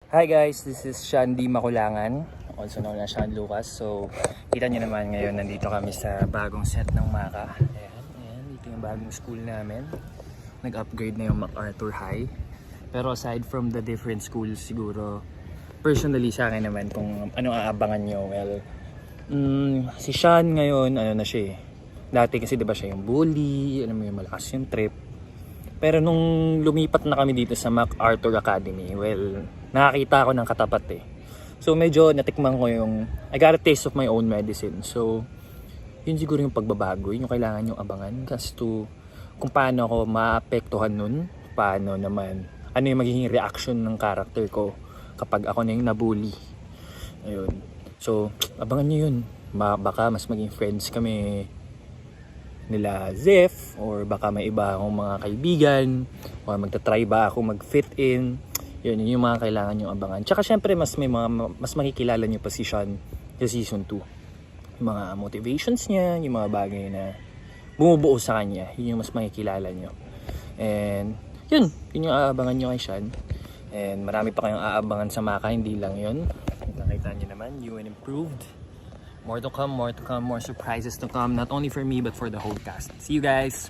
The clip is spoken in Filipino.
Hi guys, this is Shandy Makulangan, also known as Sean Lucas. So, kita nyo naman ngayon, nandito kami sa bagong set ng Maka. Ayan, dito yung bagong school namin. Nag-upgrade na yung MacArthur High. Pero aside from the different schools, siguro, personally sa akin naman, kung anong aabangan nyo, well, si Sean ngayon, ano na siya eh. Dati kasi diba siya yung bully, alam mo yung malakas yung trip. Pero nung lumipat na kami dito sa MacArthur Academy, well, nakakita ako ng katapat eh. So medyo natikman ko yung, I got a taste of my own medicine. So, yun siguro yung pagbabago, yun yung kailangan yung abangan. As to kung paano ako maapektuhan nun, paano naman, ano yung magiging reaction ng character ko kapag ako na yung nabully. Ayun. So, abangan nyo yun. Baka mas maging friends kami nila Zef, or baka may iba akong mga kaibigan, or magta-try ba ako mag-fit in. Yun yung mga kailangan nyo abangan. Tsaka syempre mas makikilala nyo pa si Sean sa season 2. Yung mga motivations niya, yung mga bagay na bumubuo sa kanya, yun yung mas makikilala nyo. And yun yung aabangan nyo kay Sean. And marami pa kayong aabangan sa Maka, hindi lang yun. Nakita nyo naman, you and improved. More to come, more surprises to come, not only for me but for the whole cast. See you guys!